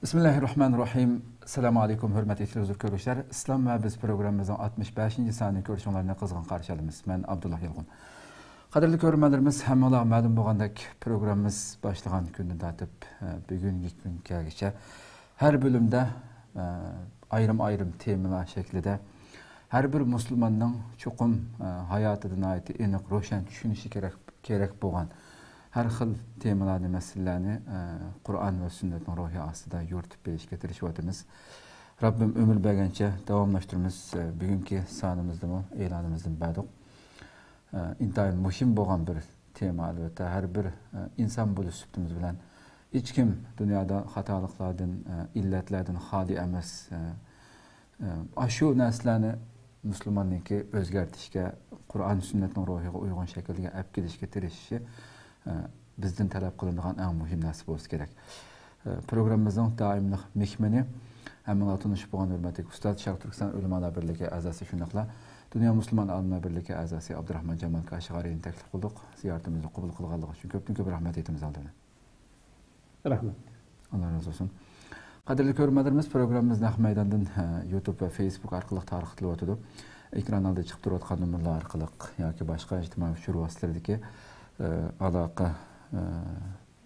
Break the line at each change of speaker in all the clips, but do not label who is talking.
Bismillahirrahmanirrahim. Assalamu alaykum hörmətli izləyicilər. İslam və biz proqramımızın 65-ci saniyyə görüşünlərinə qızğın qarşı alırıq. Mən Abdullah Yılğun. Qadirli görmənlərimiz, həmmələ məlum bolğandək proqramımız başlayan gündən tartib bugünkü günkəgəcə hər bölümdə ayrım-ayrım temalar şəklində hər bir müsəlmanın çoxum həyatına aid aniq, roşan düşünüşü kerak bolğan her xil temalarni, məsələlərini Qur'an və sünnətin ruhi astıda yoritib belişkə tirişiyatımız. Rabbim ömür bəgəncə davamlaşdırmız bugünkü sanımızda mı, elanımızdan bəduq. İntayın mühim bolğan bir tema əlbəttə. Hər bir insan bulu sübtümüz bilən heç kim dünyada xatalıqlardan, illətlərdən xali əməz. Aşı nəslərini Müslümanlıqı özgərtişkə, Qur'an sünnətin ruhiyə uyğun şəkildə əb gedişkə tirişişi bizden talep kılındığı en mühim nasip olsa gerek. Programımızın daimlik mekmeni hemen tanışıp olan hürmetlik Ustad Şarkı Türkistan Ölümanlar Birliği azası şunakla Dünya Müslüman Alimler Birliği azası Abdurrahman Cemal Kaşıgari'ni teklif kıldık. Ziyaretimizi kabul kılgaldık için köp rahmet etimiz aldığını.
Rahmet.
Allah razı olsun. Kadirli görmelerimiz programımız Naq Meydan'dan YouTube ve Facebook arkalık tarixli otudu. Ekran aldı çıkıp duruyotkan numaralar arkalık ya ki başka ictimai şuru vasıtlardaki alaqa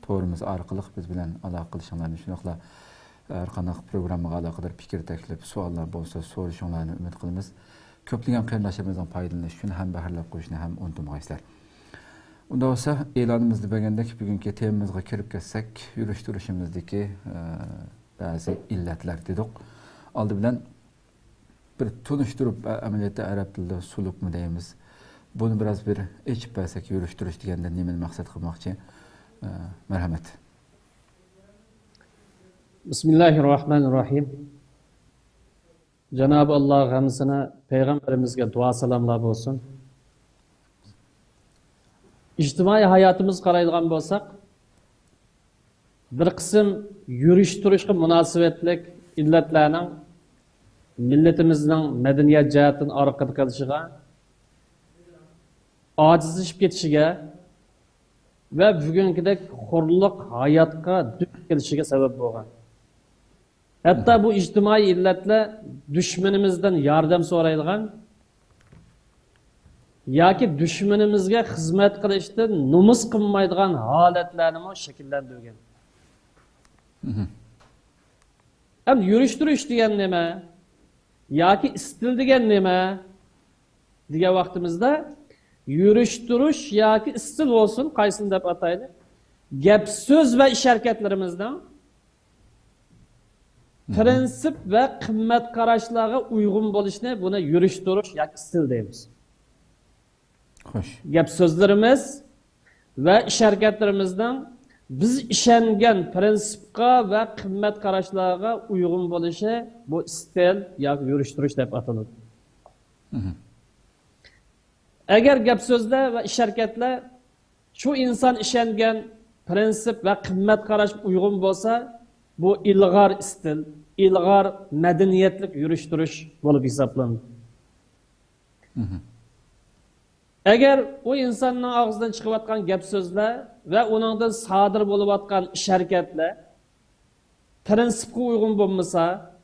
torumuz arqılıq biz bilen alaqılışınlarını şunaqla arqanaq programmaga alaqadar fikir təklif, suallar bolsa soruşunlarını ümid qılımız. Köplügən qeyrindaşlarımızdan faydalanış üçün həm bəharlab qoyuşunu həm unutmayıslar. Onda olsa elanımızda bəgəndək bugünkü temamızga kirib ketsək, yürüşdürüşümüzdeki bazı illetler dedik. Aldı bilen bir tunuşturup əməliyyatda Ərəb dildə suluk mu deyimiz. Bunu biraz bir içip bəsək yürüşdürüş degəndə nemin məqsəd qılmaq üçün mərhəmət.
Bismillahirrahmanirrahim. Cenab-ı Allah hamısına, Peygamberimizge dua salamlar olsun. İçtimai hayatımız qaraydigan bolsaq, bir qism yürüşdürüşkə münasibetlik illetlərinin milletimizin medeniyet cihetin arqada kalışıga, acizleşip ketişige ve bugünkidek hurluk hayatga düş kelişige sebep bolgan. Hatta bu ictimai illetle düşmanımızdan yardım so'raydigan yoki düşmanımızga xizmat qilishdan nomus qilmaydigan holatlarni shakllantirgan. Hem yürüştürüş degan nima yoki istil degan nima degan vaqtimizda yürüştürüş ya ki istil olsun, kaysını dep ataydı. Gep söz ve iş hareketlerimizden prensip ve kıymet karaşlarına uygun buluşuna buna yürüştürüş ya ki istil deyimiz.
Hoş.
Gep sözlerimiz ve iş hareketlerimizden biz işengen prensipka ve kıymet karaşlarına uygun buluşu bu istil ya ki yürüştürüş dep atılır. Eğer gap sözler ve iş hareketler şu insan işengen prensip ve kıymet karaş uygun olsa bu ilgar istil, ilgar medeniyetlik yürüştürüş bulup hesaplanır. Eğer o insanın ağzından çıkıvatkan gap sözler ve onundan sadır buluvatkan iş hareketler prensipke uygun bulmasa,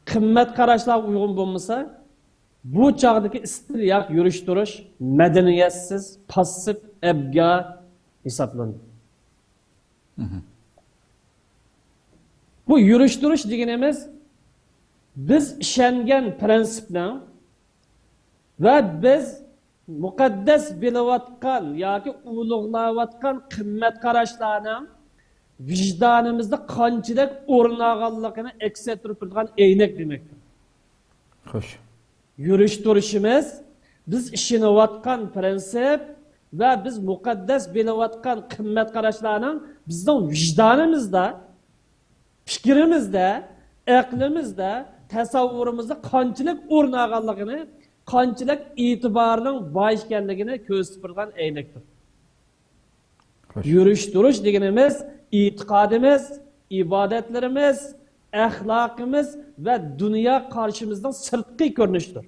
kıymet karaşlar uygun bulmasa bu çağdaki istil yak yürüştürüş medeniyetsiz, pasif, ebga hesaplanır. Bu yürüştürüş degenimiz biz işengen prensiple ve biz mukaddes bilevatkan yoki ulug'layotgan qimmat qarashlarni vicdanımızda qanchalik o'rnaganligini aks ettirib turgan eynek demektir.
Hoş.
Yürüştürüşümüz, biz işinivatkan prensip ve biz mukaddes bilevatkan kıymet karaşlarının bizden vicdanımızda, fikrimizde, aklimizde, tasavvurumuzda qanchalik o'rnaganligini, qanchalik itibarının boyishganligini ko'rsatib turgan eynekdir. Yürüştürüş deganimiz itiqadimiz, ibadetlerimiz, ahlakımız ve dünya karşımızdan sırtkı görünüştür.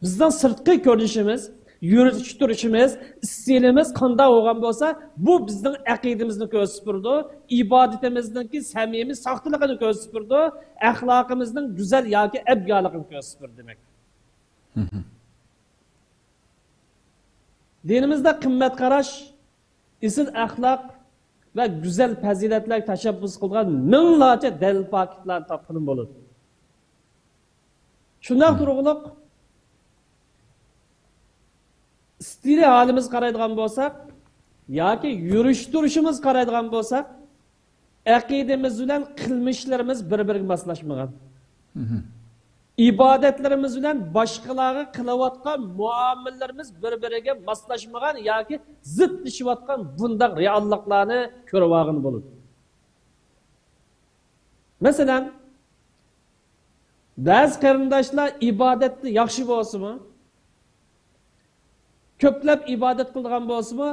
Bizden sırtkı görünüşümüz yürütüştürüşümüz, stilimiz qanday bo'lgan bo'lsa, bu bizning aqidamizni ko'rsatib, ibodatimizningki samimiy saqtligini ko'rsatib, axloqimizning go'zal yoki abgorligini ko'rsatib demak. Dinimizde qimmat qarash, isil axloq ve güzel faziletler tashabbus qilgan minglarcha dalil paketlar topqin bo'ladi. Shundan turg'iliq stili halimiz qaraydigan bo'lsak, yoki yurish turishimiz qaraydigan bo'lsak, aqidamiz bilan qilmishlarimiz bir-biriga moslashmagan. İbadetlerimiz bilan boshqalarga qilayotgan muomallarimiz bir-biriga moslashmagan yoki zidlashayotgan bundaq realliklarni ko'rib olgan bo'ladi. Masalan, ba'zi qarindoshlar ibodatni yaxshi bo'lsa-mi, ko'plab ibodat qilgan bo'lsa-mi,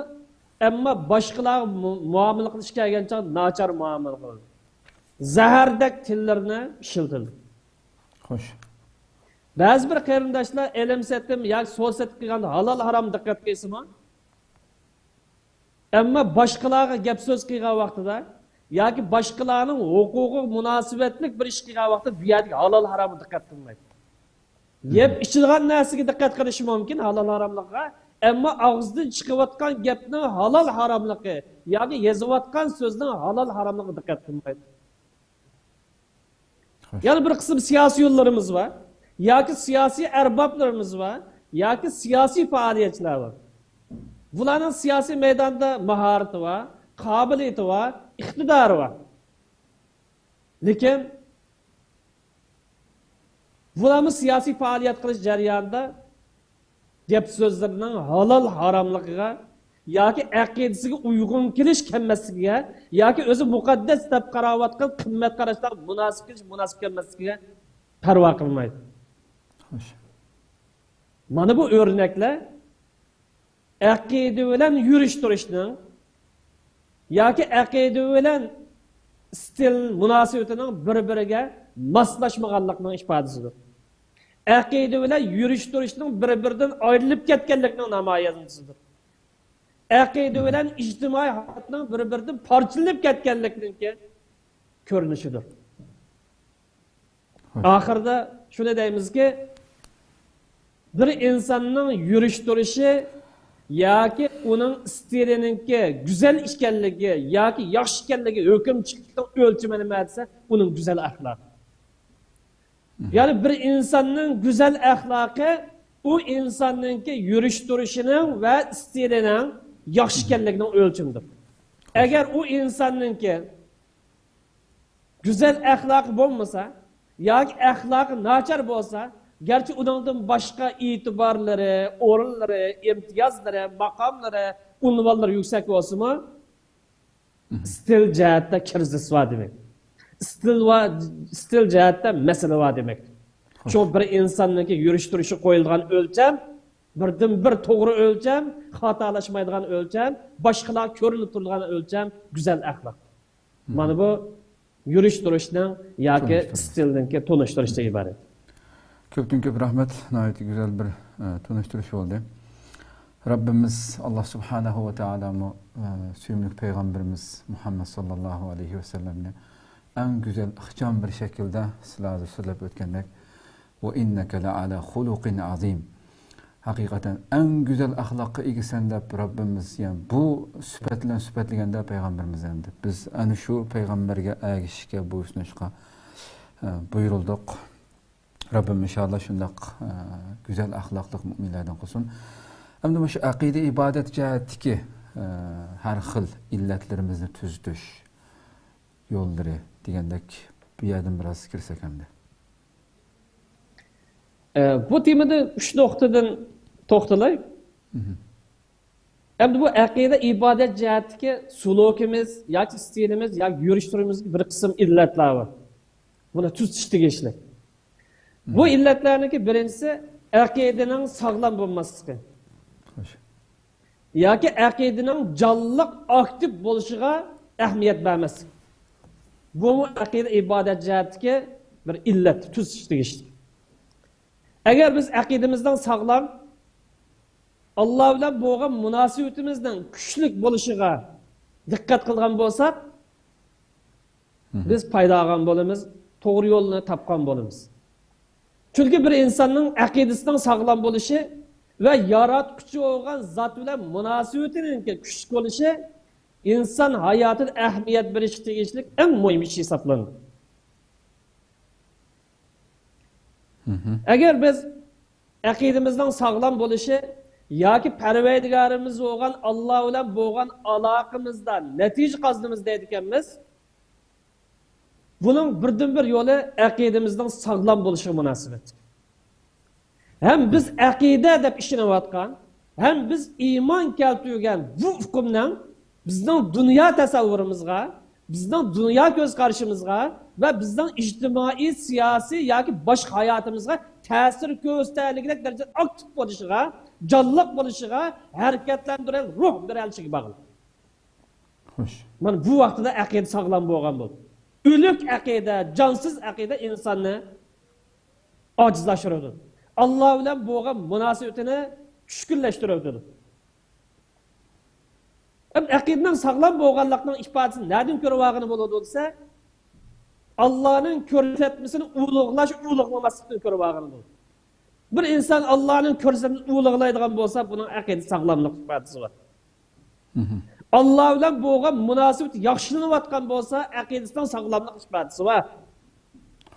ammo boshqalarga muomala qilishga kelgancha nachar muomala qiladi. Zahardek tillarni ishiltirdi.
Xo'sh.
Ba'zi bir qarindoshlar ilm setim yoki so'z setib qilganda halol harom diqqat qilsa-mi, ammo boshqalarga gap so'z qilgan vaqtida yoki boshqalarning huquqi munosabatlik bir ish qilgan vaqtda bu yerga halol haromga diqqat qilmaydi. Yeb ichilgan narsaga diqqat qilishi mumkin halol haromlikqa, ammo og'izdan chiqayotgan gapning halol haromligi yoki yozayotgan so'zning halol haromligiga diqqat qilmaydi. Yani bir kısım siyasi yollarımız var, yoki siyasi erbaplarımız var, yoki siyasi faaliyetçiler var. Bunların siyasi meydanda mahareti var, kabiliyeti var, iktidarı var. Lekin bunların siyasi faaliyet kılış jarayonida gap so'zlarning halol haromligiga yoki aqidasiga uyg'un kelish kelmasligiga yoki o'zi muqaddas deb qarayotgan qimmat qarashlar munosib kelish munosib kelmasligiga parvo qilmaydi. Mana bu o'rnaklar aqida bilan yurish turishning yoki aqida bilan stil munosabatining bir-biriga moslashmaganlikning ifodasidir. Aqida bilan yurish turishning bir-biridan ayrilib ketganlikning namoyandasidir. Aqida bilan ijtimoiy hayotning bir-biridan parchalanib ketganlikning ko'rinishidir. Oxirida shuni deymizki, bir insonning yurish turishi yoki uning stilininki go'zal ekanligi yoki yaxshi ekanligi hukm chiqishning o'lchami nima desa, uning go'zal axloqi. Yani bir insanın güzel ahlakı o insanınki yürüyüş duruşunun ve stilinin yaxşı ekanligining ölçümüdür. Eğer o insanınki güzel ahlakı bo'lmasa yoki ahlakı nachar bo'lsa, gerçi ondan başka itibarları, o'rinlari, imtiyozlari, maqomlari, unvonlari yuksak bo'lsa-mu, stil jihatda kirzis va demek. Stil jihatda masala va demek. Şu bir insonniki yurish turishi qo'yilgan o'lcham, birdan bir to'g'ri o'lcham, xatolashmaydigan o'lcham, boshqalar ko'rinib turadigan o'lcham güzel axloq. Mana bu yurish turishning yoki stilninki tunishtirishdan iborat.
Ko'pdan ko'p rahmat, nihoyatda go'zal bir tunishtirish bo'ldi. Rabbimiz Allah subhanahu va taolo suyumli payg'ambarimiz Muhammad sallallohu alayhi va sallamni en güzel ixcham bir şekilde sizlarga so'zlab o'tgandek ve innaka la ala xuluqin azim. Hakikaten en güzel ahlakı egisan deb Rabbimiz yani bu süpetlaganda payg'ambarimiz endi. Biz ana shu payg'ambarga ergishishga bo'ysunishga buyurildik. Rabbim inşallah shundoq güzel ahlaklı müminlerden qilsin. Endi shu aqida ibodat jihatdagi har xil illatlarimizni tuzitish yo'llari degandek bu yerdan biroz kirsak hamda.
Bu temada 3 nuqtadan to'xtalay. Endi bu aqida ibodat jihatdagi sulukimiz yoki stilimiz yoki yurish turimizga bir qism illatlar bor. Buni tuzitish tegishli. Bu illatlarniki birinchisi aqidaning sog'lom bo'lmasligi. Yoki aqidaning jonliq aktiv bo'lishiga ahamiyat bermaslik. Bu aqida ibodat jihatdagi bir illat, tuzitish tegishli. Eğer biz aqidamizdan sağlam, Allah bilan bo'lgan munosabatimizning kuchli bo'lishiga diqqat qilgan bo'lsak, biz paydo olgan bo'lamiz, to'g'ri yo'lni topgan bo'lamiz. Chunki bir insonning aqidasining sog'lom bo'lishi va yaratuvchi bo'lgan zot bilan munosabatining kuchli bo'lishi inson hayotida ahamiyat berishga tegishli eng muhim ish hisoblanadi. Agar biz aqidamizning sog'lom bo'lishi yoki Parvardigorimiz bo'lgan Alloh bilan bo'lgan aloqamizdan natija qozonamiz deydiganmiz, buning birdan-bir yo'li aqidamizning sog'lom bo'lishiga munosabat. Hem biz aqida deb ishonayotgan, hem biz iymon keltirgan bu hukmdan bizning dunyo tasavvurimizga, bizning dunyo ko'z qarashimizga va bizning ijtimoiy, siyosiy yoki boshqa hayotimizga ta'sir ko'rsatadigan darajada aktiv bo'lishiga, jonliq bo'lishiga, harakatlantiran ruh berilishiga bog'liq.
Xo'sh.
Mana bu vaqtida aqida sog'lom bo'lgan bo'ldi. O'lik aqida, jonsiz aqida insonni ojizlashtiradi. Allah bilan bo'lgan munosabatini tushkunlashtiradi. Aqidaning sog'lom bo'lganlikning ifodasi nereden ko'rib olgani bo'ladi desa, Allah'ning ko'rsatmasini ulug'lamaslikdan ko'rib olgani bo'ladi. Bir inson Allah'ning ko'rsatmasini ulug'laydigan bo'lsa, buning aqida sog'lomlik ifodasi bor. Allah bilan bo'lgan munosabat yaxshilanayotgan bo'lsa, aqidasining sog'lomlik ifodasi bor.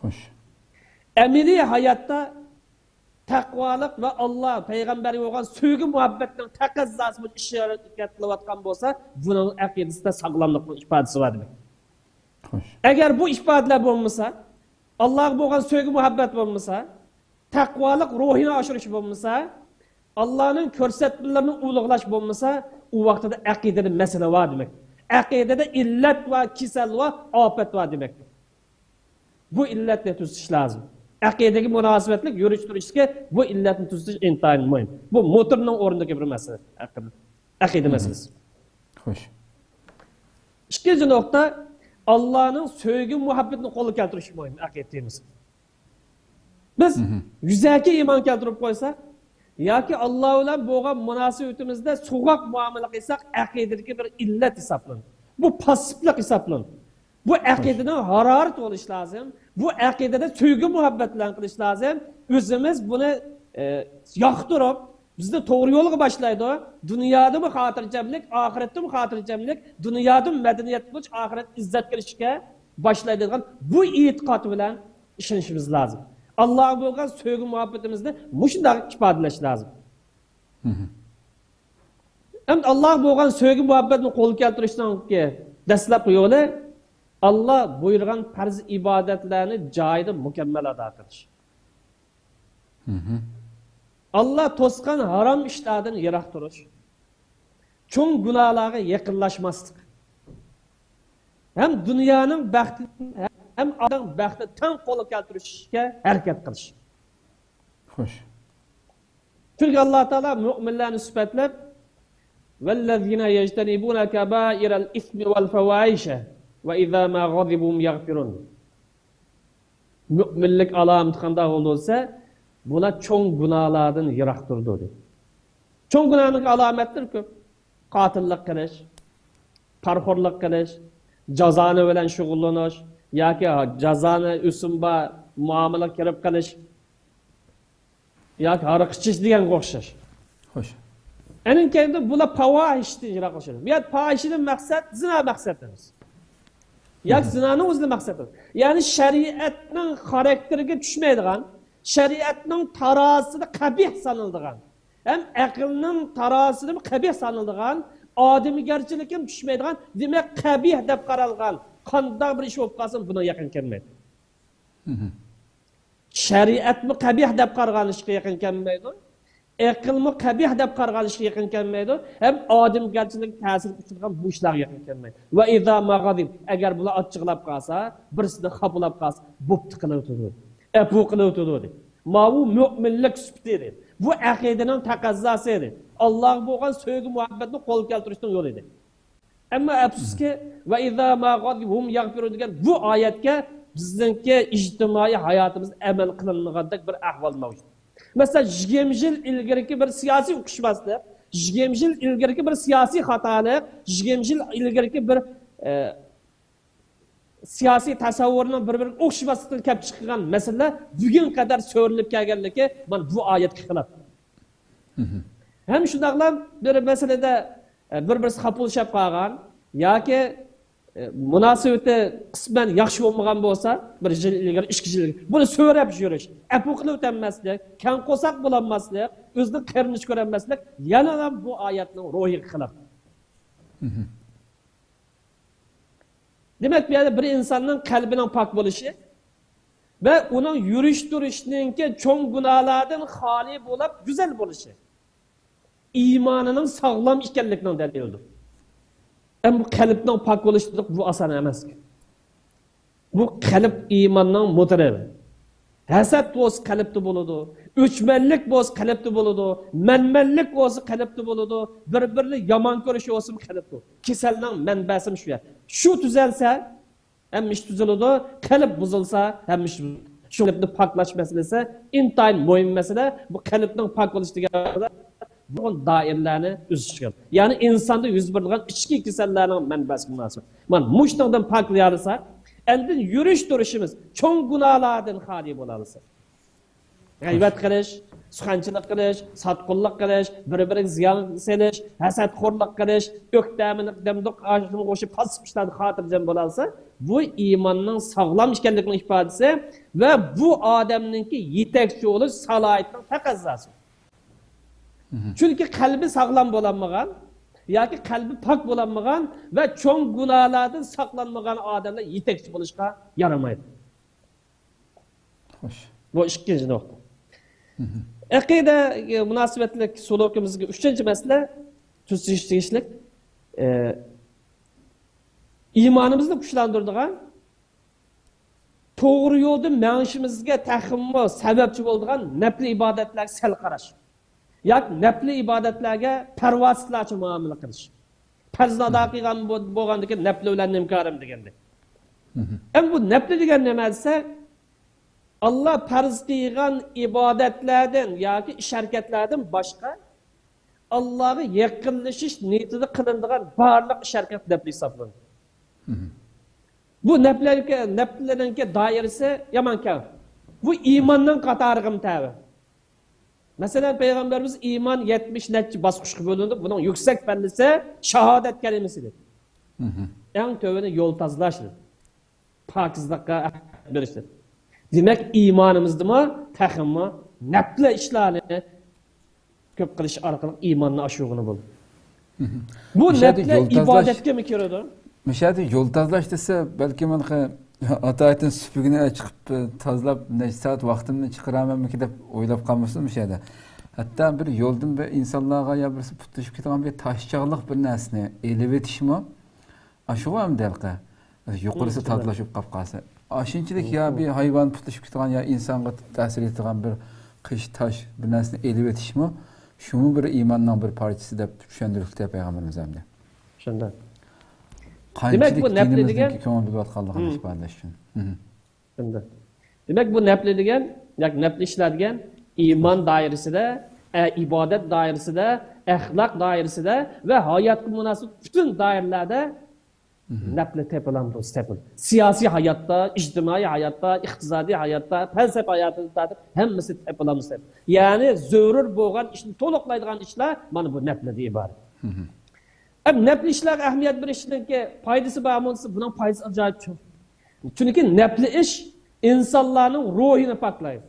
Xo'sh.
Amaliy hayotda taqvolik ve Allah peygamberi olan sevgi muhabbetin taqazzası bu işaret qilayotgan bo'lsa, bunun aqidasida sog'lomlikning ifodasi bor demek. Eğer bu ifadeler bo'lmasa, Allah'a bo'lgan sevgi muhabbet bo'lmasa, taqvolik ruhini oshirish bo'lmasa, Allah'ın ko'rsatmalarini ulug'lash bo'lmasa, u vaqtida aqidada masala bor demek. Aqidada illat va kasal va ofat bor demek. Bu illatni tuzish lazım. Aqidagi munosabatlik yurish-turishga bu illatni tuzish intayin muhim. Bu motorning o'rnidagi bir masala. Aqida masalasi.
Xo'sh.
İkinci nokta, Allah'ın sevgi muhabbetini qo'lga keltirish muhim aqidamiz. Biz yuzaki iymon keltirib qo'ysak, yoki Alloh bilan bo'lgan munosabatimizda so'g'oq muomala qilsak, aqidadagi bir illat hisoblanadi. Bu passivlik hisoblanadi. Bu aqidada harorat bo'lish lozim. Bu aqidada sevgi muhabbet bilan qilish lozim. O'zimiz buni yoqtirib, bizni to'g'ri yo'lga boshlaydi. Dunyoda bu xotirjamlik, oxiratda bu xotirjamlik, dunyoda madaniyat bo'lish, oxirat izzat kelishga boshlaydigan bu e'tiqod bilan ishonishimiz lozim. Allohga bo'lgan sevgi muhabbatimizni mushunday ifodalash lozim. Endi Allohga bo'lgan sevgi muhabbatni qo'lga keltirishdan dastlabki yo'li Allah buyurgan farz ibadetlerini joyida mukammal ado qilish. Allah tosqan haram ishlardan yiroq turish. Cho'ng gunohlarga yaqinlashmaslik. Hem dunyoning baxti hem odam baxti tan qo'lga keltirishga harakat qilish.
Xo'sh.
Çünkü Allah Teala mu'minlarni sifatlab vellezina yajtanibuna kaba'iral ismi vel fawahisha ve izâ mâ gâzibûm yagfirun. Mü'minlik alameti qanday olursa, bular çoğun günahlardan yiroqdir dedi. Çoğun günahning alamettir ko'p. Qotillik qilish, parxo'rlik qilish, jazoni bilan shug'ullanish yoki jazoni usunba muomala kirib qilish yoki ariq ichish deganga o'xshash.
Xo'sh.
Enin kendi bular fawahish ijro qilishadi. Bu yer fahishning maqsad zina maqsad emas. Yak zinanın o'zida maqsadi. Ya'ni shariatning xarakteriga tushmaydigan, shariatning tarosida qabih saniladigan, ham aqlning tarosida qabih saniladigan, odamgarchilikka tushmaydigan, demak qabih deb qaralgan, qanday bir ish bo'lib qolsin, buna yaqin kelmaydi. Shariatni qabih deb qaralishga yaqin kelmaydi. Aqlni qabih deb qaralishga yaqin kelmaydi. Ham odamgarchilik ta'sir qilgan bu ishlarga yaqin kelmaydi. Va idza mag'adib, agar bular ochiqlab qolsa, birisini xaplab qolsa, bo'pti qilib o'tadi. Bu qilib o'tadi. Bu mu'minlik sifati. Bu aqidaning taqozosi edi. Alloh bo'lgan sevgi muhabbatni qo'lga keltirishning yo'li edi. Ammo afsuski va idza mag'adibhum yaghfiru degan bu oyatga bizningki ijtimoiy hayotimiz amal qilinmagandek bir ahvol mavjud. Mesela 20 yıl ilgirki bir siyasi uquşmaslık, 20 yıl ilgirki bir siyasi hatalık, 20 yıl ilgirki bir siyasi tasavvurunun bir-birine uquşmaslıktan kelib chiqqan masala bugun qadar so'rilib kelganligi mana bu oyatga xilaf. Hem shundaqla bir masalada bir-birisi xafa bo'lishib qolgan yoki munosabati qisman yaxshi bo'lmagan bo'lsa, bir yil ilgari, 2 yil ilgari buni so'rab yurish, apu qilib o'tmaslik, kan qo'saq bo'lolmaslik, o'zini qirnish ko'rolmaslik yana ham bu oyatning ruhiga xilaf. Demek yani bir insanın kalbinin pak buluşu ve onun yürüyüş duruşununki çoğun günahlardan hali bulup güzel buluşu. İmanının sağlam ikenlikten delildir. Ama bu kalbinin pak buluşu bu asan emez ki. Bu kalp imanın muhterebi. Hasad boz kalpte buludu. Üçmenlik boz kalpte buludu. Menmenlik boz kalpte buludu. Birbirini yaman görüşü olsun kalpte. Kiselden menbesim şu ya. Şu düzelse hem iş düzeliyordu. Kalp bozulsa hem iş şu kalpte paklaş meselesi intayın mühim mesele. Bu kalpten pak oluştu geldi. Bu dairelerini üzüşüyor. Yani insanda yüz birliğin içki kisellerinin menbesim nasıl. Man muştandan paklayarsa endin yürüyüş duruşumuz çoğun günahlardan hali bulalısın. G'aybat qilish, suxanchilik qilish, sotqinlik qilish, bir-biriga ziyon selish, hasadxo'rlik qilish, o'ktamini damdoq qo'shib qo'shib pasib ishlarni xotirjam bo'lsa, bu iymonning sog'lom ekanligining ifodasi va bu odamningki yetakchi bo'lish salohiyatining taqozosi. Chunki qalbi sog'lom bo'lmagan yoki qalbi pok bo'lmagan va cho'ng gunohlardan saqlanmagan odamlar yetakchi bo'lishga yaramaydi. Xo'sh. Bu ikkinchi nuqta. Aqida munosabatlik sulukimizga 3-chi masala tuzishlik iymonimizni kuchlantiradigan to'g'ri yo'lda manishimizga taximmo sababchi bo'ladigan nafli ibodatlarga sal qarash. Yoki nafli ibodatlarga parvozlarcha muomala qilish. Farzni ado qilgan bo'lgandan keyin nafli bilan nimkorim degandek. Ham bu nafli degan nima desa Allah farz qilgan ibodatlardan yoki ish harakatlardan boshqa Allohga yaqinlashish niyatida qilinadigan barliq ish harakat nafli hisoblanadi. Bu nafllarning doirasi yomon kam. Bu iymonning qatoriga tabi. Masalan Peygamberimiz iman 70 necha bosqichga bo'lindi. Buning yuksak pallasi shahodat kalimasidir. Eng tövbeni yo'l tozlashdir. Pokizlikqa berishdir. Demek imanımızda mı, taximmi, nafli ishlarni ko'p qilish orqali iymonni oshirg'ini bo'ldi. Bu nafli ibodatga mi kiradi?
Mishadi yo'l tozlash desa, balki men atoyatning supugini chiqib tozlab necha soat vaqtimni chiqaramanmi deb o'ylab qolmasin mishadi. Hatto bir yo'ldan bir insonlarga ya birisi putlashib ketgan bir toshchaqliq bir narsani elib etishmi? Ashu ham dalqa. Yuqorisi tozlashib qolib qolsa. Aşınçılık ya bir hayvan putlashib ketgan ya insonga ta'sir etgan bir qish tosh bir narsani elib etish mi? Shuni bir iymonning bir parchasi deb tushuntirdi payg'ambarimiz ham.
Shunda.
Demak bu nafli degan ko'ngil bo'lganligini isbotlash uchun.
Shunda. Demak bu nafli degan, yoki nafli ishlar degan iymon doirasida, ibodat doirasida, axloq doirasida va hayotga munosib butun doiralarda nafli tepilamdır, tepil. Siyasi hayatta, ictimai hayatta, iqtisadi hayatta, felsefe hayatında hemmisi tepilamdır. Yani zörür boğan işini toluqlaydigan işler mana bu nafli diye ibaret. Nafli işler ahmiyet bir işinin ki faydası bağımlısı, bunun faydası acayip çok. Çünkü nafli iş insanların ruhunu paklayır.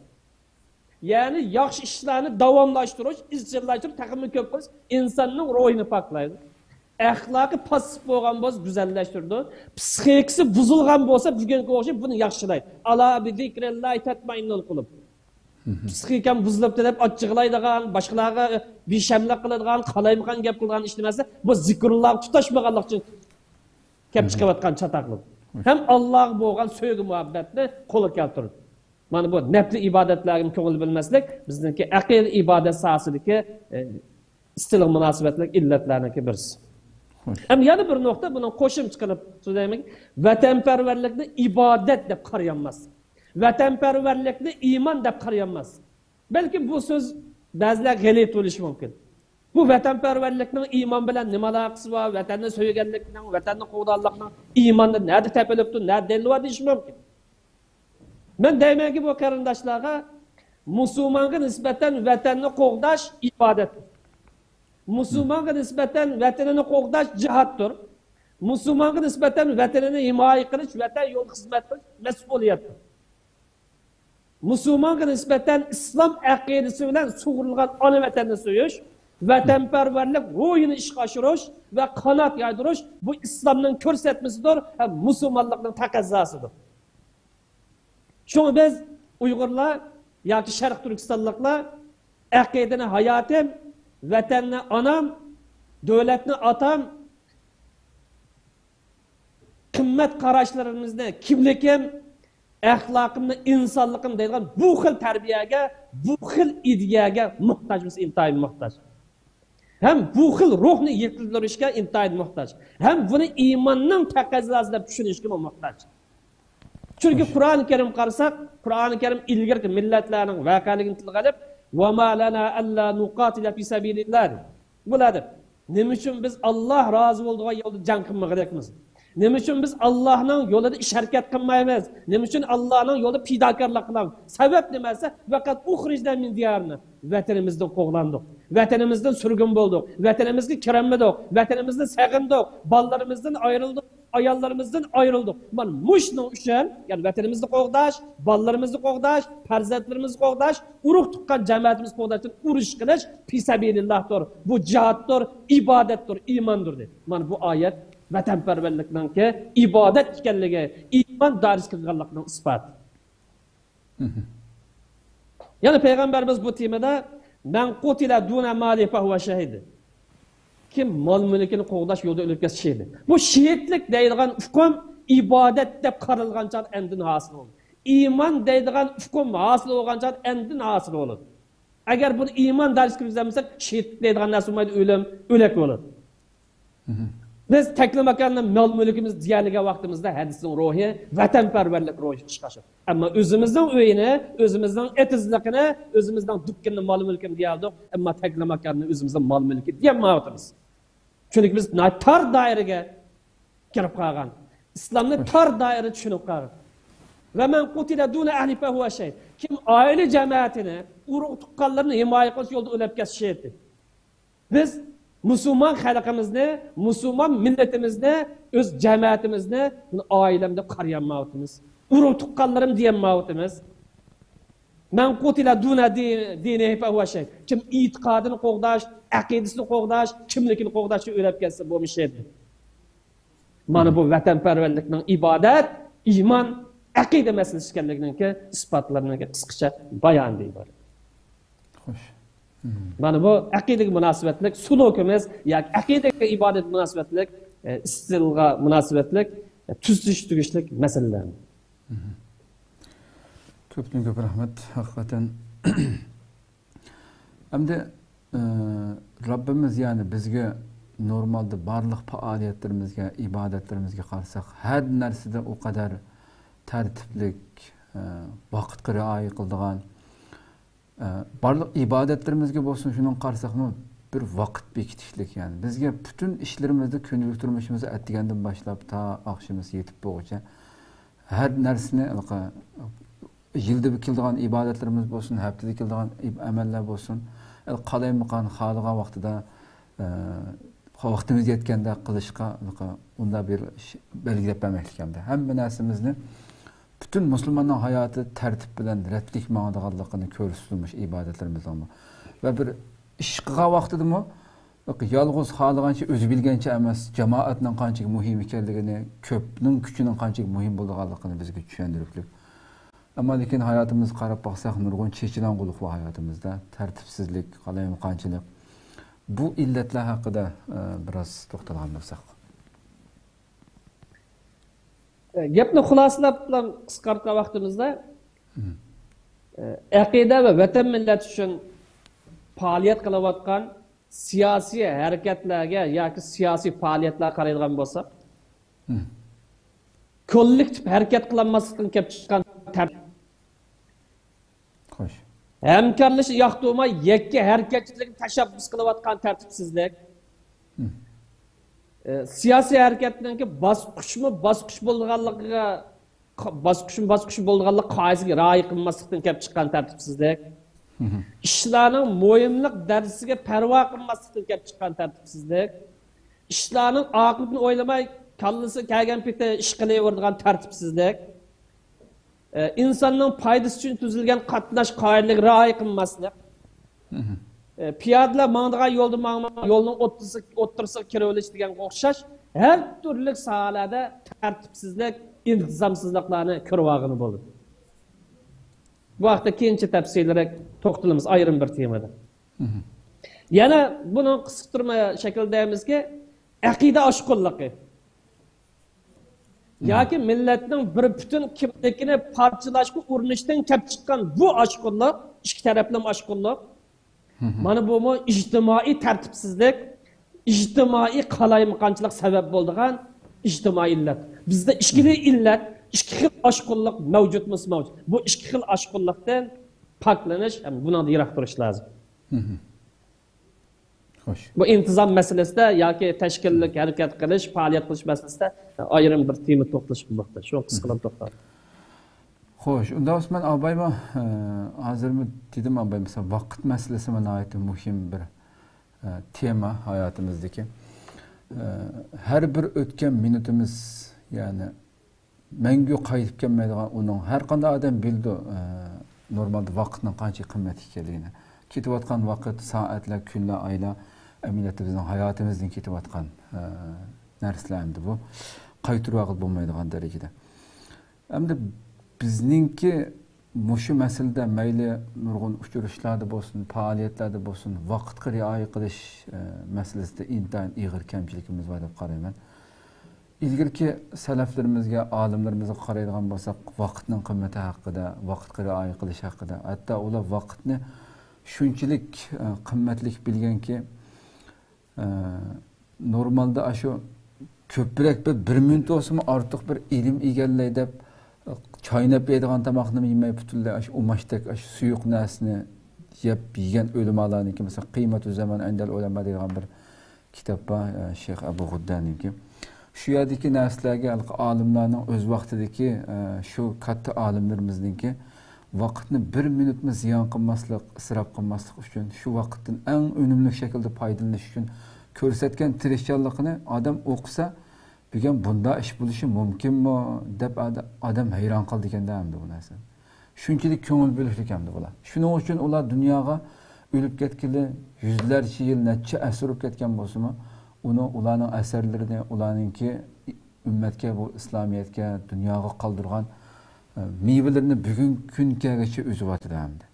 Yani yaxşı işlerini davamlaştırır, izcillaştırır, takımı köp kılır, insanın ruhunu paklayır. Əxlaqı pasif bo'lgan bo'lsa güzelleştirdi. Psixikasi buzilgan bo'lsa bugunga o'xshab buni yaxshilaydi. Ala bi zikrillahi tatma'innul qulub. Psixikam buzilib deb achchiqlaydigan, boshqalarga beshamlik qiladigan, qalaymagan gap qilgan ish nimasi? Bu zikrulloh tutashmaganlik uchun kelib chiqayotgan chataqlik. Ham Alloh bo'lgan sevgi muhabbatni qo'lga keltirdi. Mana bu nafli ibodatlarga ko'ngil bilmaslik bizniki aql ibodat sohasidagi istiloh munosabatlik illatlarniki birisi. Hem yana bir nokta bunun qo'shimcha qilib so'zlayman. Vatanparvarlikni ibodat deb qarayanmas. Vatanparvarlikni iymon deb qarayanmas. Belki bu söz bazılar g'alati bo'lishi mumkin. Bu vatanparvarlikning iymon bilan nima aloqasi bor? Vatanni so'yganlikning, vatanni qo'g'donlikning iymonni nerda tepilibdi, nerda deliyor deyish mumkin. Men deymanki bu qarindoshlarga musulmonga nisbatan vatanni qo'g'dash ibodatdir. Musulmonga nisbatan vatanini qo'g'dash jihoddir. Musulmonga nisbatan vatanini himoya qilish, vatan yo'l xizmat qilish mas'uliyatdir. Musulmonga nisbatan islom aqidasi bilan sug'urilgan ona vatanni so'yish, vatanparvarlik ruhini ishga oshirish va qanot yaydirish bu islomning ko'rsatmasidir, ham musulmonlikning taqozzosidir. Şunu biz Uygurlar yoki Sharq Turkistonliklar aqidani hayotim, vatanni onam, davlatni otam, qimmat qarashlarimizni, kimligim, axloqimni, insonligim deydigan bu xil tarbiyaga, bu xil ideyaga muhtojmiz, intayin muhtoj. Hem bu xil ruhni yetildirishga intayin muhtoj. Hem buni iymonning taqozosi deb tushunishga muhtoj. Çünkü Kur'an-ı Kerim qarasak, Kur'an-ı Kerim ilgirki millatlarning voqeligini tilga olib, "Va ma lana alla nuqatila fi sabilillah." Bulardir. Nima uchun biz Alloh rozi bo'lgan yo'lda jang qilmayapmiz? Nima uchun biz Allohning yo'lida ish harakat qilmaymiz? Nima uchun Allohning yo'lida fidokorlik qilamiz? Sabab nimasi? Faqat uxrijdan min diyarna. Vatanimizdan qo'g'landik. Vatanimizdan surgun bo'ldik. Vatanimizga kiramadik. Vatanimizni sag'indik. Bolalarimizdan ayrildik. Ayollarımızdan ayrıldık. Ben muşnun üçün, yani vatanımızı qoğdaş, ballarımızı qoğdaş, farzatlarımızı qoğdaş, uruk tuqqan cemaatimiz qoğdaşın uruş kılıç, pisabilillahdır. Bu cihattır, ibadettir, imandır dedi. Yani bu ayet vatanperverlikten ki ibadet ikenligi, iman daris kılganlıktan ispat. Yani Peygamberimiz bu temada men qutila duna mali fahuve şehidi. Kim mal mülkini qoğdaş yolda ölüp geçişiydi. Bu şehitlik deyilgan hüküm ibadet dep qarılgan çağ endin hasıl olur. İman deyilgan hüküm hasıl olgan çağ endin hasıl olur. Eğer bunu iman ders kirgizemezsek şehitlik deyilgan narsa olmaydı, ölek olur. Biz teklimakanla mal mülkimiz diyarlige vaktimizde hadisin ruhi, vatanperverlik ruhi çıkaşır. Ama özümüzden öyüne, özümüzden etizlikine, özümüzden dükkanını mal mülkini diyaldık. Ama teklimakanla özümüzden mal mülki diyemeyotimiz. Çünkü biz tar dairege girip kalgan. İslam'da tar daire düşünüp kalgan. Ve men kutile dune ahli fehuve şehid. Kim aile cemaatini, uruk tukkallarını himaye kılış yolda ölüp kes şehitdi. Biz Müslüman halkımızda, Müslüman milletimizni, öz cemaatimizni ailemde qarayanmayotimiz. Urug' tuqqanlarim deyanmayotimiz. Men qutila duna dinihi fehuve şehid. Kim itiqadini qo'g'dash, aqidasini qo'g'dash, kimligini qo'g'dashga o'ylab kelsa bu shehid. Mana bu vatanparvarlikning ibodat, iymon, aqida masalasi ekanligining isbotlarini qisqacha bayon deyman.
Xo'sh.
Mana bu aqidaga munosabatlik, sulukimiz yoki aqidaga ibodat munosabatlik, istilga munosabatlik, tuzish tugishlik masalalar.
Ko'pdan ko'p rahmat, haqiqatan. Hamda Rabbimiz yani bizga normalda barliq faoliyatlarimizga, ibodatlarimizga qarasak, har narsada o qadar tartiblik, vaqtga rioya qiladigan barliq ibodatlarimizga bo'lsin, shundan qarasaqmi bir vaqt bekitishlik yani. Bizga butun ishlarimizda, kundalik turmushimizda atgandan boshlab ta oqshimiz yetib bo'lguncha har narsani yilda qiladigan ibodatlarimiz bo'lsin, haftada qiladigan amallar bo'lsin, qalaymiqan xoligan vaqtida vaqtimiz yetganda qilishga unda bir belgilab bermaylik hamda. Hamma narsamizni bütün Müslümanın hayatı tertip bilen retlik mağdağanlıqını körüsülmüş ibadetlerimiz ama. Ve bir iş qıqa vaqtıdır mı? Yalğız xalıqança özü bilgençe emas, cemaatinin qançak muhim ekanligini, köpnün küçünün qançak muhim bolğanlıqını bizge düşendiriklik. Ama lekin hayatımız qarab baxsaq nurgun çeçilen quluq var hayatımızda, tertipsizlik, qalaymiqançılık. Bu illetler hakkında biraz to'xtalgan bo'lsak.
Gapni xulosalab qisqartgan vaqtimizda aqida va vatan millat uchun faoliyat qilayotgan siyosiy harakatlarga yoki siyosiy faoliyatlarga qaraydigan bo'lsak, kollektiv harakat qilinmaslikdan kelib chiqqan
Xo'sh.
Hamkorlashi yoqtirmay yakka harakatchilikni tashabbus qilayotgan tartibsizlik. Siyosiy harakatninki bosqichma-bosqich bo'lganligiga bosqichma-bosqich bo'lganlik qoidasiga rioya qilmaslikdan kelib chiqqan tartibsizlik. İşlarning muhimlik darajasiga parvo qilmaslikdan kelib chiqqan tartibsizlik. İşlarning oqibatini o'ylamay kallasi kelgan paytda ish qilaveradigan tartibsizlik. İnsanning foydasi uchun tuzilgan qatnash qoidalariga rioya qilmaslik. Piyodalar mangdigan yo'lda yo'lning o'ttirisiga kirib degan o'xshash har turli sohalarda tartibsizlik, intizomsizliklarni ko'rib olgani bo'ldi. Bu haqda keyincha tafsilroq to'xtalamiz ayrim bir temada. Yana buni qisqartirma shakldamizki, aqida oshqunligi yoki millatning bir butun kimligini parchalashga urinishdan kelib chiqqan bu oshqunlik, ikki taraflama oshqunlik. Mana bu ijtimoiy tartibsizlik, ijtimoiy qalaymaqonchilik sabab bo'lgan ijtimoiy illat. Bizda ikkili illat, ikki xil oshqunlik mavjudmi mavjud. Bu ikki xil oshqunlikdan paklanish, bundan yiroq turish lozim.
Xo'sh.
Bu intizom masalasida yoki tashkillik harakat qilish, faoliyat qilish masalasida ayrim bir tema to'xtalish bo'lmoqda. Shu qisqaroq to'xtalib.
Xo'sh, unda Osman abayma hozirmi dedim abay mesela vaqt masalasi nihoyatda muhim bir tema hayotimizdagi. Har bir o'tgan minutimiz, ya'ni mangu qaytib kelmaydigan uning har qanday odam bildi normalda vaqtning qancha qimmat ekanligini. Ketayotgan vaqt, soatlar, kunlar, oylar amaliyotda bizning hayotimizdan ketayotgan narsalar bu. Qaytirib vaqt bo'lmaydigan darajada. Hamda bizningki mushu masalada mayli nurg'un uchrashlarda bo'lsin, faoliyatlarda bo'lsin, vaqtga rioya qilish masalasida intayin ig'ir kamchiligimiz bor deb qarayman. İlgirki salaflarimizga, olimlarimizga qaraydigan bo'lsak, vaqtning qimmati haqida, vaqtga rioya qilish haqida, hatto ular vaqtni shunchalik qimmatli bilganki, normalda shu ko'proq bir minut bo'lsa ortiq bir ilm egallaydi deb chaynab yeydigan tomoqni yemay butunlay shu umashdek shu suyuq narsani yeb yegan o'limalarniki, masalan, Qiymat zaman andal ulama degan bir kitob bor, Sheyx Abu G'uddaniki. Shu yerdagi narsalarga olimlarning o'z vaqtidagi shu katta olimlarimizningki vaqtni bir minutni ziyon qilmaslik, isrof qilmaslik uchun, shu vaqtdan eng unumli shaklda foydalanish uchun ko'rsatgan tirishchanligini odam o'qisa, bugun bunda ish bo'lishi mumkinmi deb odam hayron qoldi ekanda hamda bu narsa. Shunchalik ko'ngil bo'lish ekanda bular. Shuning uchun ular dunyoga o'lib ketgili yuzlarcha yil, necha asr o'tib ketgan bo'lsa-mu, ularning asarlarini, ularningki ummatga, bu islomiyatga, dunyoga qoldirgan mevalarini bugun kungacha o'zyapti hamda.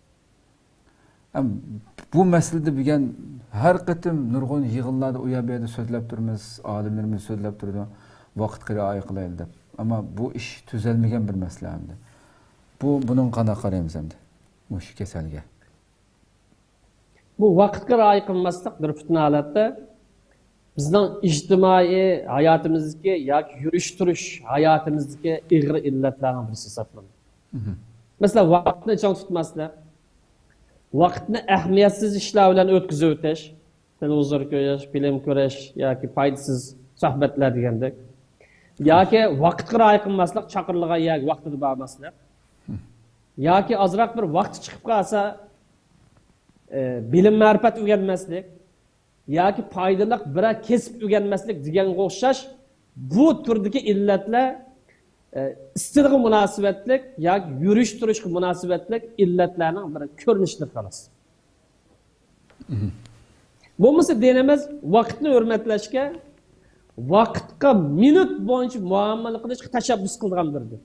Bu masalada bugun har qatim nurg'un yig'inlarda u yerda so'zlab turamiz, olimlarimiz so'zlab turadi, vaqtga rioya qilaylik deb. Ammo bu ish tuzalmagan bir masala hamda. Buning qanday qaraymiz hamda? Shu kasalga.
Bu vaqtga rioya qilmaslik bir butun holatda bizning ijtimoiy hayotimizdagi yoki yurish-turish hayotimizdagi ig'ir illatlarning birisi hisoblanadi. Masalan, vaqtni chang tutmaslik, vaqtni ahamiyatsiz ishlar bilan o'tkazib o'tish, televizor ko'rish, film ko'rish yoki foydasiz suhbatlar degandek, yoki vaqtga rioya qilmaslik, chaqiriqlarga yoki vaqtida bormaslik, yoki ozroq bir vaqt chiqib qolsa, bilim ma'rifat o'rganmaslik, yoki foydali bir kesib o'rganmaslik deganga o'xshash bu turdagi illatlar istilg'i munosabatlik yoki yurish turishga munosabatlik illatlarning bir ko'rinishdir xolos. Bo'lmasa dinimiz vaqtni hurmatlashga, vaqtga minut bo'yicha muomala qilishga tashabbus qilgandirdi.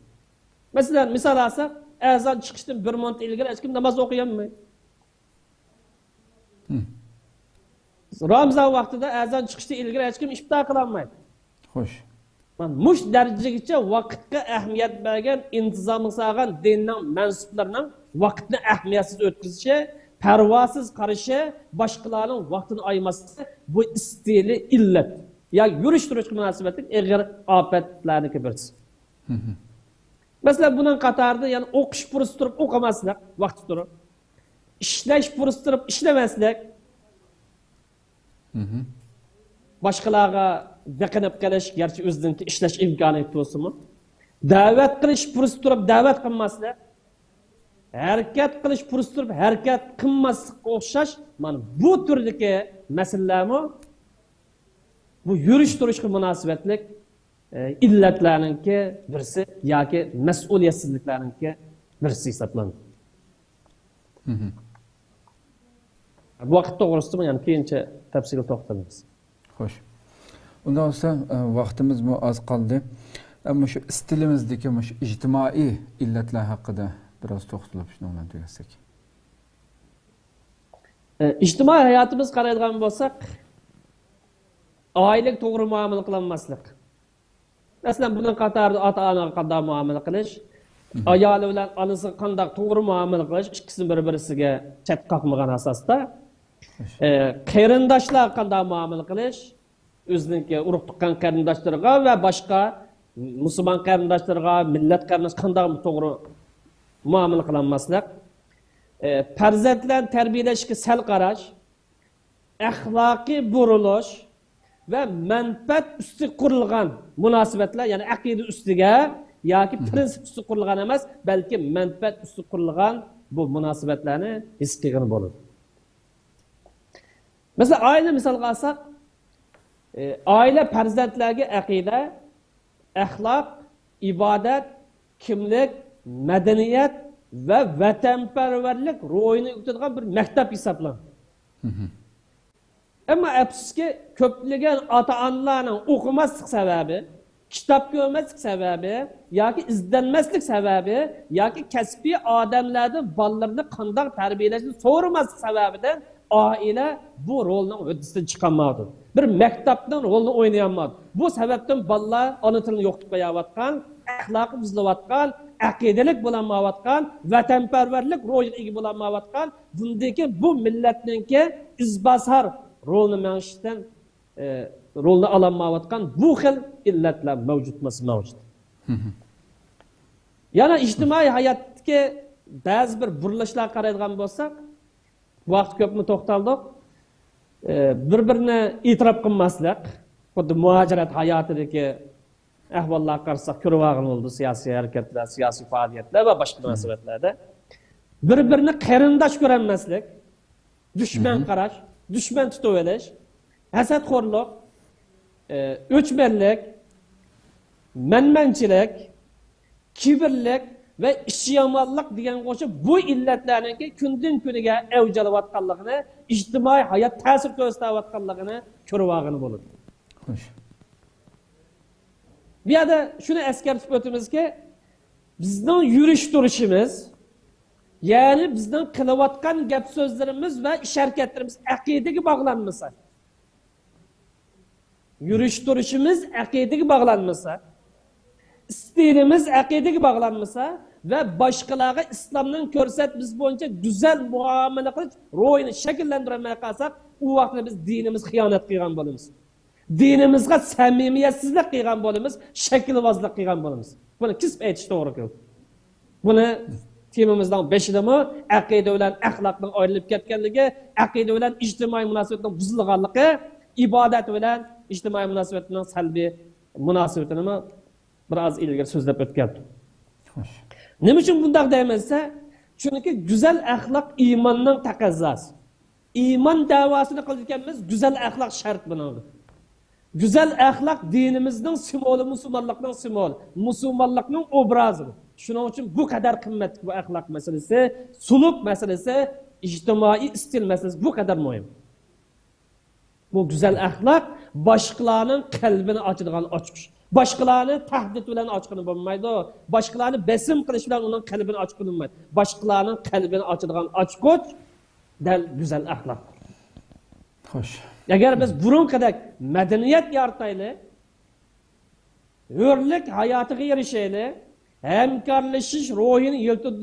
Masalan, misol olsak, azon chiqishdan 1 minut ilgari hech kim namoz o'qiyanmaydi. Ramazon vaqtida azon chiqishdan ilgari hech kim iftor qilolmaydi. Xo'sh. Mush darajagacha vaqtga ahamiyat bergan, intizomga sog'an dinning mansublarining vaqtni ahamiyatsiz o'tkazishi, parvosiz qarashi, boshqalarning vaqtini aymaslik bu istili illat. Ya yurish turishga munosabatli ig'ir ofatlarniki birisi. Masalan, bunun qatorida, ya'ni o'qish fursati turib o'qimaslik, vaqt turib. ishlash fursatib ishlamaslik, boshqalarga yaqinib qolish, garchi o'zininki ishlash imkoniyati bo'lsa-mu, da'vat qilish fursatib da'vat qilmaslik, harakat qilish fursatib harakat qilmaslikka o'xshash, mana bu turdagi masalalarmi bu yurish turishga munosabatlik illatlarninki birisi yoki mas'uliyatsizliklarninki birisi hisoblanadi. Bu vaqt to'g'risida yana keyincha tafsilga to'xtalamiz.
Xo'sh. Unda olsa vaqtimiz mu oz qoldi. Ammo shu istilimizdagi shu ijtimoiy illatlar haqida biroz to'xtalib shuni bilan tugatsak.
İctimai hayatımız qaraydigan bo'lsak, oilaga to'g'ri muomala qilinmaslik. Masalan, bundan qatorida ota-onaga qanday muomala qilish, ayoli bilan onasiga qanday to'g'ri muomala qilish, ikkisini bir-birisiga chat qoqmagan asosda, qarindoshlar qanday muomala qilish, o'zining urug' tuqqan qarindoshlarga va boshqa musulmon qarindoshlarga, millat qarindosh qanday to'g'ri muomala qilinmaslik, farzandlarni tarbiyalashga sal qarash, axloqiy burilish ve menfaat üstü kurulan münasebetler, yani akide üstüge yoki prensip üstü kurulan emas, belki menfaat üstü kurulan bu münasebetlerini his qilgan bo'ladi. Mesela aile misal alsak, aile farzandlarga akide, ahlak, ibadet, kimlik, medeniyet ve vatanperverlik ruhunu yüklediğin bir mektep hesaplanır. Ama afsuski ko'plagan ota-onalarning o'qimaslik sababi, kitob ko'rmaslik sababi yoki izlanmaslik sababi yoki kasbiy odamlarning bolalarini qanday tarbiyalashni so'ramaslik sababidan oila bu rolning o'ddisidan chiqolmadi. Bir maktabning rolini o'ynayolmadi. Bu sababdan bolalar ona tilini yo'qotib qo'yayotgan, axloqi buzilayotgan, aqidalik bo'lmayotgan, vatanparvarlik ruhiga ega bo'lmayotgan, bundagi bu millatningki izbosar rolni mevcutdan rolni alanmayotgan bu xil illatlar mavjud. Yana ijtimoiy hayotga ba'zi bir burilishlar qaraydigan bo'lsak, vaqt ko'pmi to'xtaldik. Bir-birini e'tirof qilmaslik, xuddi muhojirat hayotidagi ahvollar qarasak ko'rib oldi, siyosiy harakatlar, siyosiy faoliyatlar va boshqa munosabatlarda. Bir-birini qarindosh ko'rmaslik, dushman qarash, düşman tutup eliş, hasadxo'rlik, o'chmanlik, manmanchilik, kibrlik ve ishyomonlik degan qo'shib bu illatlarninki kundan kuniga avjalayotganligini, ijtimoiy hayot ta'sir ko'rsatayotganligini ko'rib olgan bo'ladi.
Xo'sh.
Bu yerda shuni eskartib o'tamizki, bizning yurish turishimiz, yani bizden kılıvatkan gap sözlerimiz ve iş hareketlerimiz akidege bağlanmasa, yürüyüş duruşumuz akidege bağlanmasa, istilimiz akidege bağlanmasa ve başkalarına İslam'ın körset biz boyunca güzel muamele kılıç ruhunu şekillendirmeye kalsak, o vakti biz dinimiz hıyanet kıygan bolumuz. Dinimizde samimiyetsizlik kıygan bolumuz, şekilvazlık kıygan bolumuz. Bunu kisp etiş doğru kıl. Bunu temamızdan beşidimi aqida bilan axloqning ayrilib ketganligi, aqida bilan ijtimoiy munosabatning buzilganligi, ibodat bilan ijtimoiy munosabatning salbiy munosabatini biroz ilgari so'zlab o'tgandim. Nima uchun bunday deymizsa, chunki go'zal axloq iymonning taqozosi. Iymon davosini qilganmiz, go'zal axloq shart bo'ladi. Go'zal axloq dinimizning simvoli, musulmonlikning simvoli, musulmonlikning obrazi. Şunun için bu kadar kıymetli bu ahlak meselesi, suluk meselesi, ictimai stil meselesi bu kadar mühim. Bu güzel ahlak başkalarının kalbini açıdığını açmış. Başkalarını tahdit bilen açıkını bulmaydı. Başkalarını besim kılıç bilen onun kalbini açıkını bulmaydı. Başkalarının kalbini açıdığını açıkoç del güzel ahlak.
Hoş.
Eğer biz burun kadar medeniyet yarataylı, hürlük hayatı erişeyle, hemkarlaşış ruhunu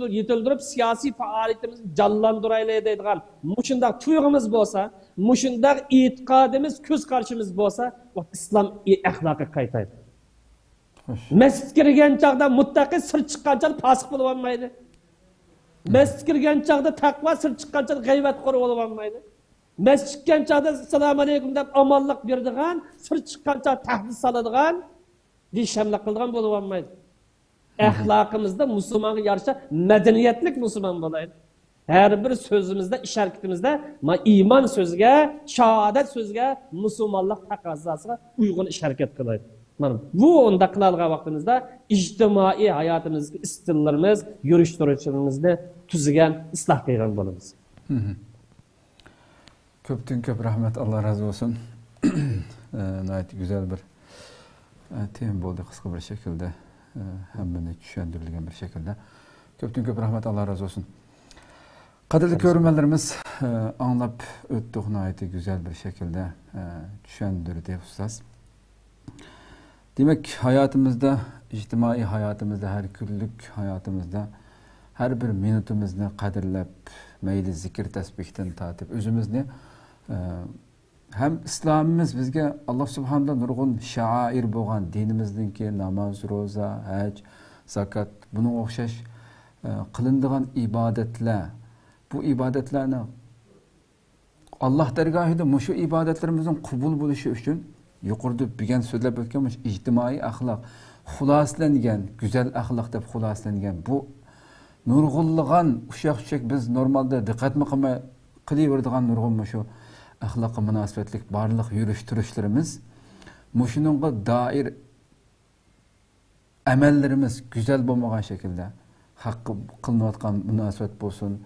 yetildirip siyasi faaliyetimizi canlandırayla deydigan muşundaq tuyg'imiz bo'lsa, muşundaq e'tiqodimiz ko'z qarshimiz bo'lsa, o islom axloqi qaytaydi. Masjidga kirgan chaqda muttaqi sir chiqqancha fosiq bo'lib olmaydi. Mescid kirgan chaqda taqvo, sir chiqqan chaqda g'aybat qo'ri bo'lib olmaydi. Mescid chiqqan chaqda assalomu alaykum deb omonlik beradigan, sir chiqqan chaqda tahdid soladigan, dishamlik qiladigan bo'lib olmaydi. Axloqimizda musulmonga yarasha madaniyatlik musulmon bo'laydi. Her bir sözümüzde, iş hareketimizde iman sözüge, şehadet sözüge, musulmonlik taqozosiga uygun iş hareket kılaydı. Bu onda kılalgan vaktimizde ictimai hayatımızda istillerimiz, yürüyüştürüşlerimizni tüzügen, ıslah kıygan bolamiz.
Köptün köp rahmet, Allah razı olsun. Nayet güzel bir tem oldu kısa bir şekilde. Hemen düşündürülgen bir şekilde. Köptün köp rahmet, Allah razı olsun. Kadirli görünmelerimiz anlap öttük nayeti güzel bir şekilde düşündürdü ustaz. Demek hayatımızda, ictimai hayatımızda, her günlük hayatımızda her bir minutumuzni kadirlep, meyli zikir tesbihten tatip özümüzni hem İslam'ımız bizge Allah subhanahu nurgun şair boğan dinimizdeki namaz, roza, hac, zakat bunun okşaş kılındığın ibadetler bu ibadetlerine Allah dergahida şu ibadetlerimizin kubul buluşu için yukarıda bilgen sözler ötkenmiş ictimai ahlak, xulaslangan, güzel ahlak deb xulaslangan bu nurg'unlagan uşak biz normalde dikkat mi qiliveradigan nurg'un şu ahlakı münasebetlik barliq yürüştürüşlerimiz şununğa dair amellerimiz güzel bo'lmagan şekilde hakkı kılınayotgan münasebet bo'lsin,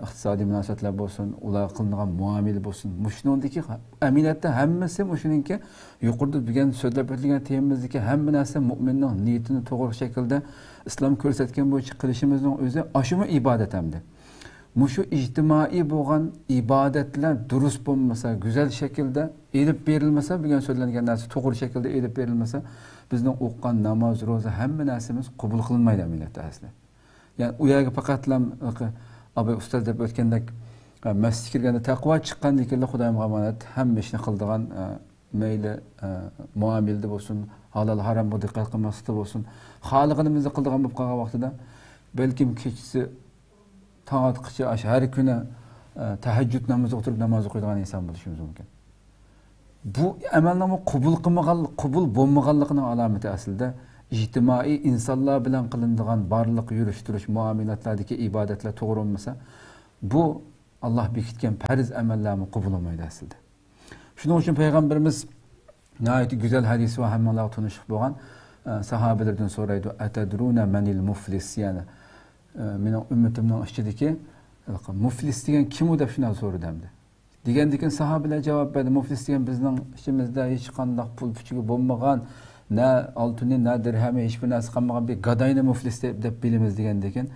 iqtisodiy munosabatlar bo'lsin, ular qilingan muomala bo'lsin. Mushnondagi aminatda hammasi mushuninki yuqorida bilgan so'zlab o'tilgan temamizdagi hamma narsa mu'minning niyatini to'g'ri shaklda islom ko'rsatgan bo'yicha qilishimizning o'zi ashuma ibodat hamdi. Mushu ijtimoiy bo'lgan ibodatlar durust bo'lmasa, güzel shaklda elib berilmasa, bilgan so'zlangan narsa to'g'ri shaklda elib berilmasa, bizning o'qigan namoz, roza hamma narsamiz qabul qilinmaydi aminatda asli. Yani u yerga faqatlam abi ustoz deb o'tgandek masjidga kirganda taqvo chiqqandan keyin Xudoyimga omonat hamma ishni qildigan mayli muomilda bo'lsin, halol harom bu diqqat qilmaslikda bo'lsin, xoliqimizni qildigan bo'lib qolgan vaqtida balkim kechasi tong otqicha har kuni tahajjud namozi o'tirib namoz o'qiydigan inson bo'lishimiz mumkin. Bu amallarni qabul bo'lmaganligining alomati aslida ijtimoiy insonlar bilan qilinadigan barliq yurish-turish muomalatlardagi ibodatlar to'g'ri bo'lmasa, bu Alloh bekitgan farz amallarni qabul olmaydi aslida. Shuning uchun payg'ambarimiz nihoyat güzel hadisi va hammalar tanishib bo'lgan sahobalardan so'raydi: "Atadruna manil muflis?" Yani mening ummatimning ichidagi muflis degan kim u deb shuni so'radimdi. Degandan sahobalar javob berdi: "Muflis degan bizning ichimizda hech qanday pul puchiga bo'lmagan, ne altını, ne dirhemi, hiçbir narsa kalmagan bir gadayını muflis deb bilimiz degandan keyin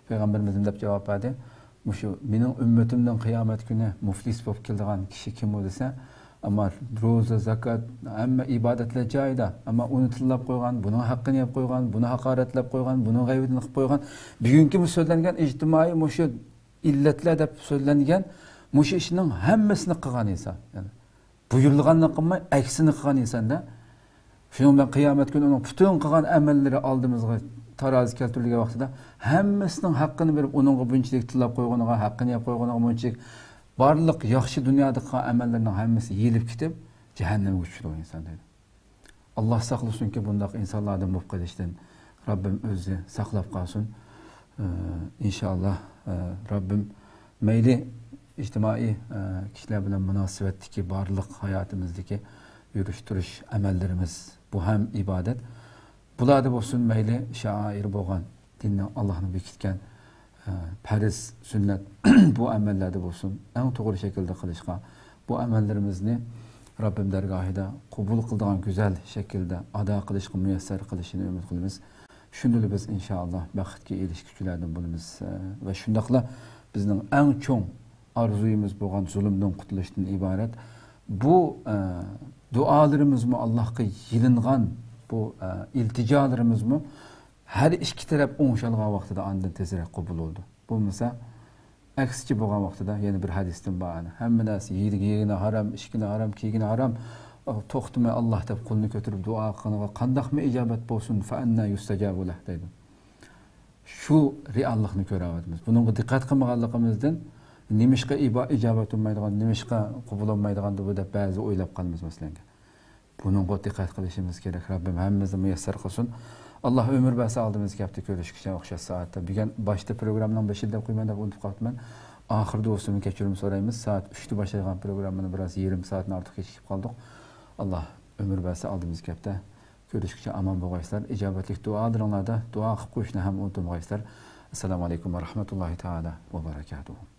payg'ambarimizdan deb javob berdi: "Mushu mening ummatimdan qiyomat kuni muflis bo'lib keladigan kishi kim u desa, ama roza, zakat, hamma ibodatlar joyida, ama unutilib qo'ygan, buning haqqini yeb qo'ygan, buni haqoratlab qo'ygan, buning g'aybini qilib qo'ygan, bugungi so'zlangan ijtimoiy mushu illatlar deb so'zlangan mushu ishning hammasini qilgan inson. Yani buyurilganini qilmay, aksini qilgan insonda Şunun ben kıyamet günü onun bütün kılan emelleri aldığımızda tarazi keltirilgen vaxtida hemmisinin hakkını verip onun bunçilik tillap koyduğuna, hakkını yap koyduğuna, bunçilik barlık yaxşı dünyada kılan emellerinin hemmisi yiyilip gidip cehenneme güçlü o insan dedi. Allah saklasın ki bundaki insanlardan bu kadişten Rabbim özü saklap kalsın. İnşallah Rabbim meyli ictimai kişiler bilen münasebetteki barlık hayatımızdaki yürüş-turish amellerimiz bu hem ibadet. Bularda olsun meyli şair bo'lgan dinni Allah'ın bekitgan farz, sünnet bu amellerde olsun en to'g'ri shaklda qilishga bu amellerimizni Rabbim dergahida qabul qiladigan güzel şekilde ado qilishga muyassar qilishini umid qilamiz. Shunda biz inşallah baxtga erishguchilardan bo'lamiz va shundaqla bizning eng cho'ng orzuyimiz bo'lgan zulmdan qutulishdan iborat bu dualarımız mı Allah'a yilingan bu ilticalarımız mı her iki taraf oңşalgan vaqtida andan tezroq qabul oldu. Bu mesela aksichi bo'lgan vaqtida yana bir hadisdan ba'ni hamma narsa yegini haram, ishkini haram, kiygini haram to'xtamay Alloh deb qo'lni ko'tarib duo qilgan qandaqmi ijobat bo'lsin fa anna yustajabu lah deydi. şu reallikni ko'ryapmiz. Bunga diqqat qilmaganligimizdan nimishqa ijobat olmaydigan, nimishqa qabul olmaydigan deb ba'zi o'ylab qolamiz masalan. Bunga diqqat qilishimiz kerak. Rabbim hammamizni muyassar qilsin. Allah ömür berse aldığımız kapta görüşküşen okşas saatte. Bugün başta programdan başında koymadan unutub qapman. Ahırda olsun keçirim sorayımız. Saat 3'te başlayan programını biraz yarım saatin artık geçip kaldık. Allah ömür berse aldığımız kapta görüşküşen aman boğayslar. İcabetlik duadır onlarda. Dua qilib qo'yishni ham unutmaysizlar. Assalomu alaykum va rahmatullohi taala va barakatuh.